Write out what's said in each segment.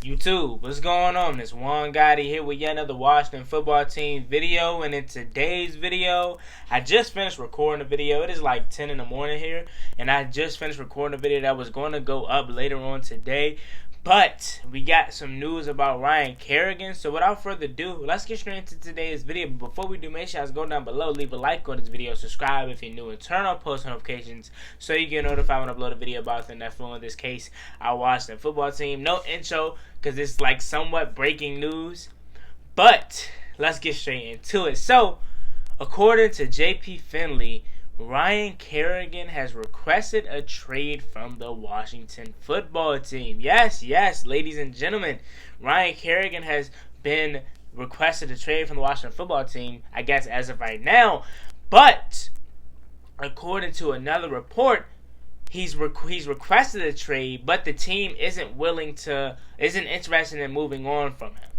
YouTube, what's going on? It's Juan Gotti here with yet another Washington football team video, and in today's video, I just finished recording a video. It is like 10 in the morning here, and I just finished recording a video that was going to go up later on today. But we got some news about Ryan Kerrigan. So without further ado, let's get straight into today's video. But before we do, make sure you guys go down below, leave a like on this video, subscribe if you're new, and turn on post notifications so you get notified when I upload a video about the NFL. In this case, our Washington football team. No intro because it's like somewhat breaking news. But let's get straight into it. So according to JP Finley, Ryan Kerrigan has requested a trade from the Washington football team. Yes, ladies and gentlemen, Ryan Kerrigan has been requested a trade from the Washington football team, I guess as of right now. But according to another report, he's requested a trade, but the team isn't interested in moving on from him.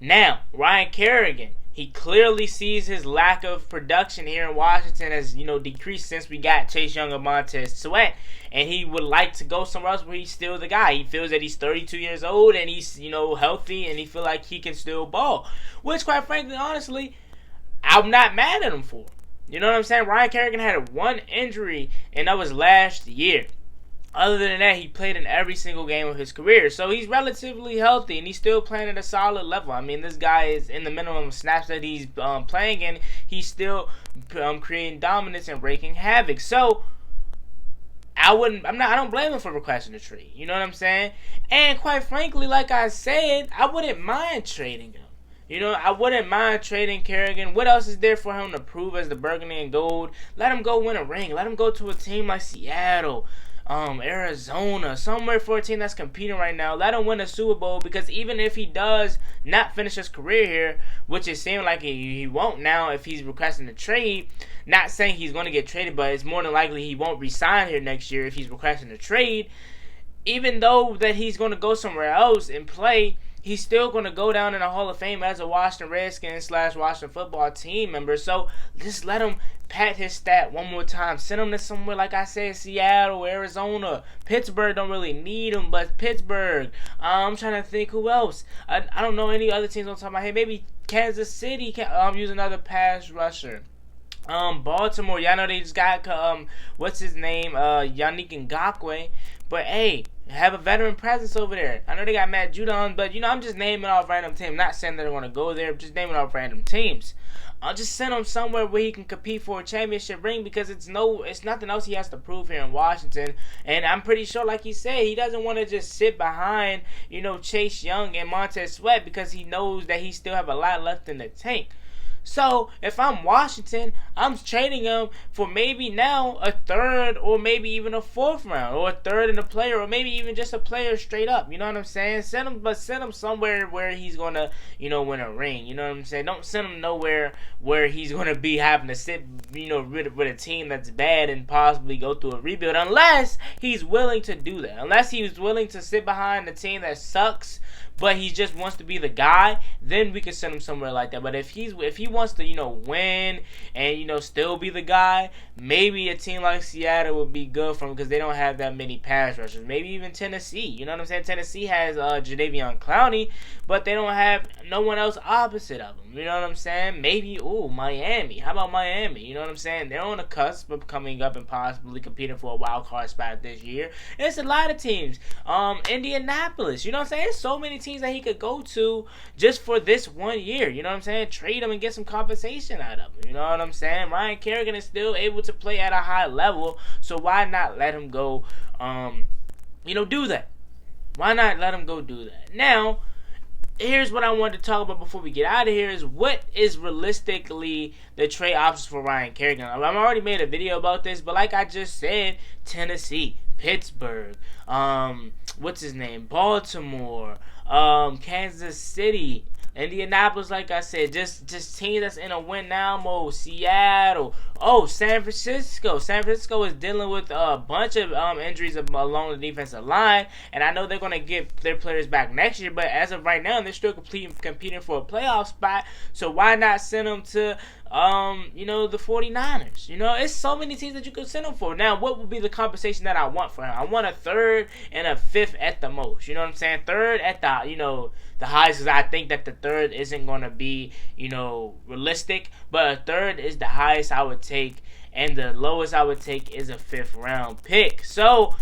Now, Ryan Kerrigan, he clearly sees his lack of production here in Washington has, decreased since we got Chase Young and Montez Sweat, and he would like to go somewhere else where he's still the guy. He feels that he's 32 years old and he's, healthy, and he feel like he can still ball, which, quite frankly, honestly, I'm not mad at him for. You know what I'm saying? Ryan Kerrigan had one injury, and that was last year. Other than that, he played in every single game of his career. So he's relatively healthy, and he's still playing at a solid level. I mean, this guy is in the minimum snaps that he's playing in. He's still creating dominance and wreaking havoc. So I don't blame him for requesting a trade. You know what I'm saying? And quite frankly, like I said, I wouldn't mind trading him. I wouldn't mind trading Kerrigan. What else is there for him to prove as the burgundy and gold? Let him go win a ring. Let him go to a team like Seattle, Arizona, somewhere for a team that's competing right now. Let him win a Super Bowl, because even if he does not finish his career here, which it seems like he won't now if he's requesting a trade, not saying he's going to get traded, but it's more than likely he won't resign here next year if he's requesting a trade. Even though that he's going to go somewhere else and play, he's still going to go down in the Hall of Fame as a Washington Redskins / Washington football team member. So just let him pat his stat one more time. Send him to somewhere, like I said, Seattle, Arizona. Pittsburgh don't really need him, but Pittsburgh. I'm trying to think who else. I don't know any other teams on top of my head. Maybe Kansas City can use another pass rusher. Baltimore, y'all know they just got what's his name, Yannick Ngakoue. But hey, have a veteran presence over there. I know they got Matt Judon, but I'm just naming off random teams. Not saying that they're going to go there, just naming off random teams. I'll just send him somewhere where he can compete for a championship ring, because it's nothing else he has to prove here in Washington. And I'm pretty sure, like he said, he doesn't want to just sit behind, Chase Young and Montez Sweat, because he knows that he still have a lot left in the tank. So, if I'm Washington, I'm trading him for maybe now a third or maybe even a fourth round, or a third and a player, or maybe even just a player straight up. You know what I'm saying? Send him somewhere where he's going to, win a ring. You know what I'm saying? Don't send him nowhere where he's going to be having to sit, with a team that's bad and possibly go through a rebuild, unless he's willing to do that. Unless he's willing to sit behind a team that sucks, but he just wants to be the guy, then we can send him somewhere like that. But if he wants to, win and, still be the guy, maybe a team like Seattle would be good for him, because they don't have that many pass rushers. Maybe even Tennessee. You know what I'm saying? Tennessee has Jadeveon Clowney, but they don't have no one else opposite of him. You know what I'm saying? Maybe, Miami. How about Miami? You know what I'm saying? They're on the cusp of coming up and possibly competing for a wild card spot this year. It's a lot of teams. Indianapolis. You know what I'm saying? There's so many teams that he could go to just for this 1 year. You know what I'm saying? Trade him and get some compensation out of him. You know what I'm saying? Ryan Kerrigan is still able to play at a high level, so why not let him go, do that? Why not let him go do that? Now, here's what I wanted to talk about before we get out of here is what is realistically the trade options for Ryan Kerrigan. I've already made a video about this, but like I just said, Tennessee, Pittsburgh, what's his name, Baltimore, Kansas City, Indianapolis, like I said, just teams that's in a win now mode. Seattle. Oh, San Francisco. San Francisco is dealing with a bunch of injuries along the defensive line, and I know they're going to get their players back next year, but as of right now, they're still competing for a playoff spot, so why not send them to the 49ers? It's so many teams that you could send him for. Now, what would be the compensation that I want for him? I want a third and a fifth at the most. You know what I'm saying? Third at the highest, because I think that the third isn't going to be, realistic. But a third is the highest I would take, and the lowest I would take is a 5th round pick. So,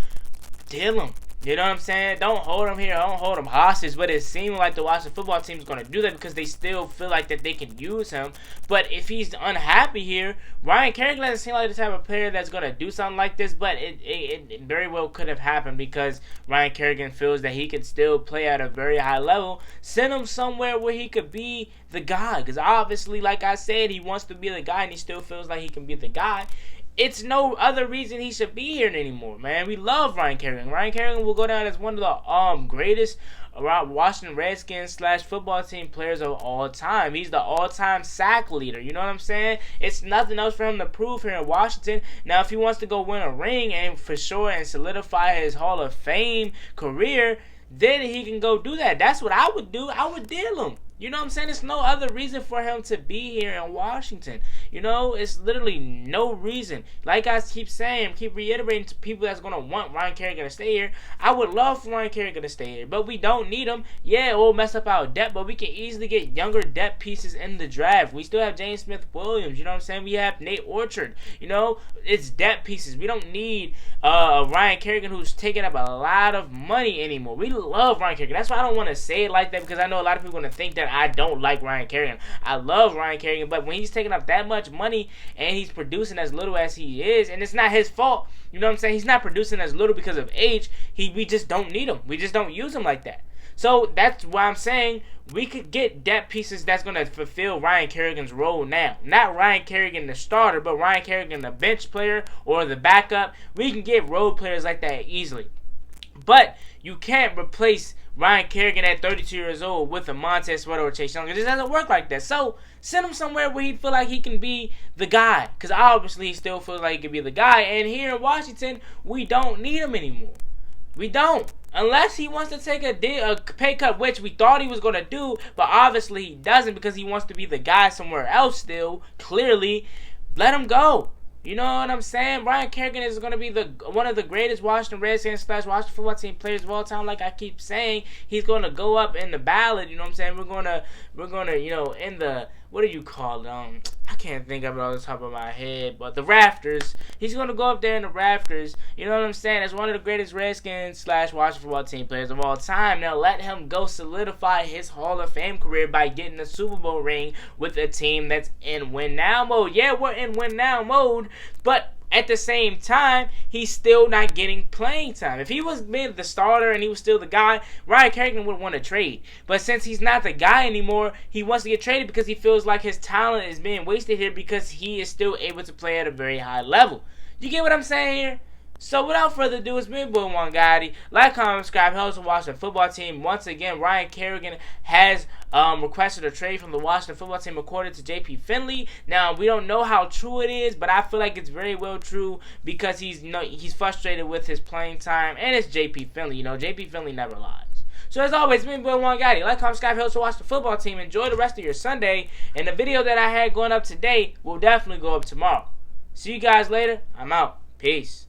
deal him. You know what I'm saying? Don't hold him here. Don't hold him hostage. But it seems like the Washington football team is going to do that because they still feel like that they can use him. But if he's unhappy here, Ryan Kerrigan doesn't seem like the type of player that's going to do something like this. But it very well could have happened because Ryan Kerrigan feels that he can still play at a very high level. Send him somewhere where he could be the guy. Because obviously, like I said, he wants to be the guy and he still feels like he can be the guy. It's no other reason he should be here anymore, man. We love Ryan Kerrigan. Ryan Kerrigan will go down as one of the greatest Washington Redskins / football team players of all time. He's the all-time sack leader. You know what I'm saying? It's nothing else for him to prove here in Washington. Now, if he wants to go win a ring and for sure and solidify his Hall of Fame career, then he can go do that. That's what I would do. I would deal him. You know what I'm saying? There's no other reason for him to be here in Washington. It's literally no reason. Like I keep saying, keep reiterating to people that's going to want Ryan Kerrigan to stay here. I would love for Ryan Kerrigan to stay here, but we don't need him. Yeah, it will mess up our depth, but we can easily get younger depth pieces in the draft. We still have James Smith-Williams. You know what I'm saying? We have Nate Orchard. It's depth pieces. We don't need Ryan Kerrigan who's taking up a lot of money anymore. We love Ryan Kerrigan. That's why I don't want to say it like that because I know a lot of people are going to think that I don't like Ryan Kerrigan. I love Ryan Kerrigan, but when he's taking up that much money and he's producing as little as he is, and it's not his fault, you know what I'm saying? He's not producing as little because of age. We just don't need him. We just don't use him like that. So that's why I'm saying we could get depth pieces that's going to fulfill Ryan Kerrigan's role now. Not Ryan Kerrigan the starter, but Ryan Kerrigan the bench player or the backup. We can get role players like that easily. But you can't replace Ryan Kerrigan at 32 years old with a Montez Sweat or Chase Young. It just doesn't work like that. So send him somewhere where he feel like he can be the guy. Because obviously he still feels like he can be the guy. And here in Washington, we don't need him anymore. We don't. Unless he wants to take a pay cut, which we thought he was going to do. But obviously he doesn't because he wants to be the guy somewhere else still. Clearly, let him go. You know what I'm saying? Ryan Kerrigan is going to be one of the greatest Washington Redskins / Washington football team players of all time. Like I keep saying, he's going to go up in the ballot. You know what I'm saying? We're gonna in the, what do you call it? I can't think of it off the top of my head, but the rafters. He's going to go up there in the rafters. You know what I'm saying? As one of the greatest Redskins / Washington football team players of all time. Now let him go solidify his Hall of Fame career by getting a Super Bowl ring with a team that's in win now mode. Yeah, we're in win now mode, but at the same time, he's still not getting playing time. If he was being the starter and he was still the guy, Ryan Kerrigan would want to trade. But since he's not the guy anymore, he wants to get traded because he feels like his talent is being wasted here because he is still able to play at a very high level. You get what I'm saying here? So without further ado, it's me, Boy One Gotti. Like, comment, subscribe, help us watch the football team. Once again, Ryan Kerrigan has requested a trade from the Washington football team according to JP Finley. Now, we don't know how true it is, but I feel like it's very well true because he's frustrated with his playing time, and it's JP Finley. JP Finley never lies. So as always, me, Boy One Gotti. Like, comment, subscribe, help us watch the football team. Enjoy the rest of your Sunday, and the video that I had going up today will definitely go up tomorrow. See you guys later. I'm out. Peace.